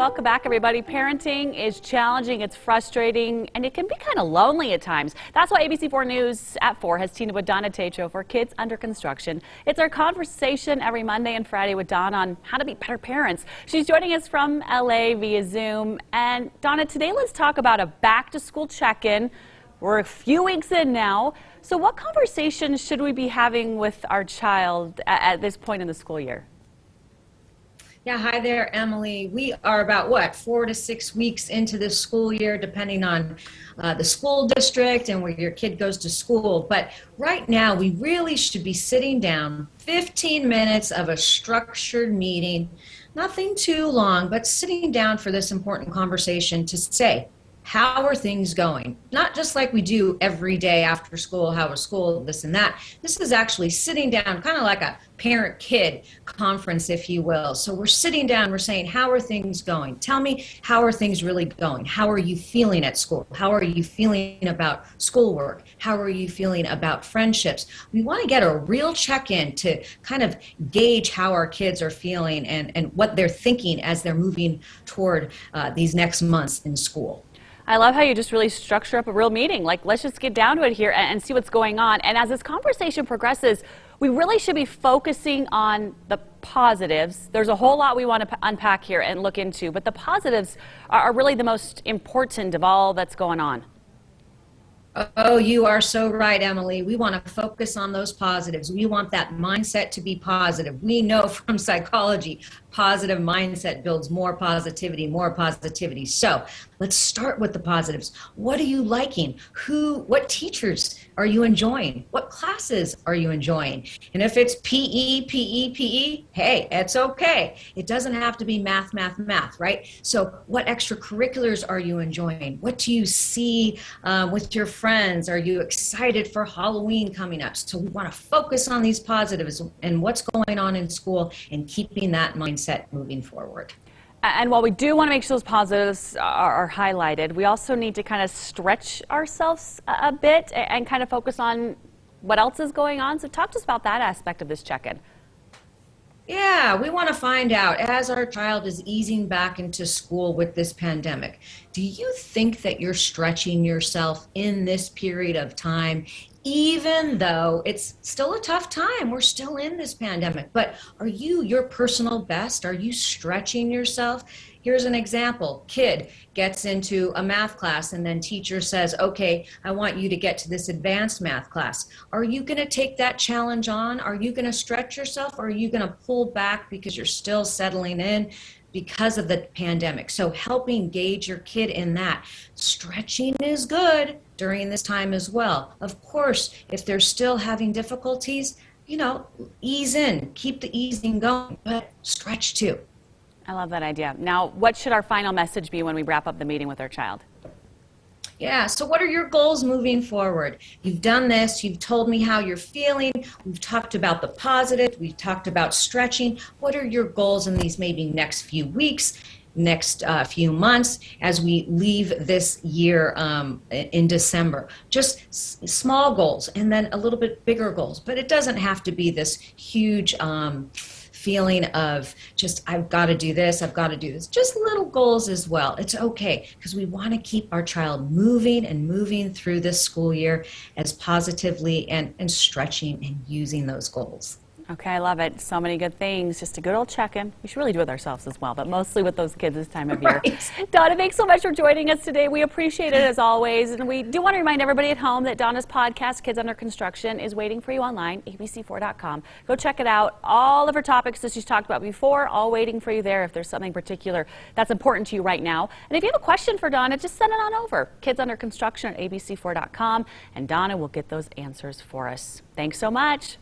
welcome back, everybody. Parenting is challenging, it's frustrating, and it can be kind of lonely at times. That's why ABC4 News at 4 has teamed up with Donna Tatro for Kids Under Construction. It's our conversation every Monday and Friday with Donna on how to be better parents. She's joining us from LA via Zoom. And Donna, today let's talk about a back-to-school check-in. We're a few weeks in now. So what conversations should we be having with our child at this point in the school year? Yeah, hi there, Emily. We are about, 4 to 6 weeks into this school year, depending on the school district and where your kid goes to school. But right now, we really should be sitting down, 15 minutes of a structured meeting, nothing too long, but sitting down for this important conversation to say, how are things going? Not just like we do every day after school, how was school, this and that. This is actually sitting down, kind of like a parent-kid conference, if you will. So we're sitting down, we're saying, how are things going? Tell me, how are things really going? How are you feeling at school? How are you feeling about schoolwork? How are you feeling about friendships? We want to get a real check-in to kind of gauge how our kids are feeling and what they're thinking as they're moving toward these next months in school. I love how you just really structure up a real meeting. Like, let's just get down to it here and see what's going on. And as this conversation progresses, we really should be focusing on the positives. There's a whole lot we want to unpack here and look into, but the positives are really the most important of all that's going on. Oh, you are so right, Emily. We want to focus on those positives. We want that mindset to be positive. We know from psychology, positive mindset builds more positivity, more positivity. So let's start with the positives. What are you liking? What teachers are you enjoying? What classes are you enjoying? And if it's PE, hey, it's okay. It doesn't have to be math, right? So what extracurriculars are you enjoying? What do you see with your friends? Are you excited for Halloween coming up? So we want to focus on these positives and what's going on in school and keeping that mindset moving forward. And while we do want to make sure those positives are highlighted, we also need to kind of stretch ourselves a bit and kind of focus on what else is going on. So talk to us about that aspect of this check-in. Yeah, we want to find out, as our child is easing back into school with this pandemic, do you think that you're stretching yourself in this period of time, even though it's still a tough time? We're still in this pandemic, but are you your personal best? Are you stretching yourself? Here's an example. Kid gets into a math class and then teacher says, okay, I want you to get to this advanced math class. Are you going to take that challenge on? Are you going to stretch yourself, or are you going to pull back because you're still settling in because of the pandemic? So helping gauge your kid in that. Stretching is good during this time as well. Of course, if they're still having difficulties, ease in, keep the easing going, but stretch too. I love that idea. Now, what should our final message be when we wrap up the meeting with our child? Yeah, so what are your goals moving forward? You've done this, you've told me how you're feeling, we've talked about the positive, we've talked about stretching. What are your goals in these maybe next few weeks, next few months as we leave this year in December? Just small goals and then a little bit bigger goals, but it doesn't have to be this huge feeling of just, I've got to do this, I've got to do this. Just little goals as well. It's okay, because we want to keep our child moving through this school year as positively and stretching and using those goals. Okay, I love it. So many good things. Just a good old check-in. We should really do it with ourselves as well, but mostly with those kids this time of year. Right. Donna, thanks so much for joining us today. We appreciate it as always. And we do want to remind everybody at home that Donna's podcast, Kids Under Construction, is waiting for you online, abc4.com. Go check it out. All of her topics that she's talked about before, all waiting for you there if there's something particular that's important to you right now. And if you have a question for Donna, just send it on over. Kids Under Construction at abc4.com, and Donna will get those answers for us. Thanks so much.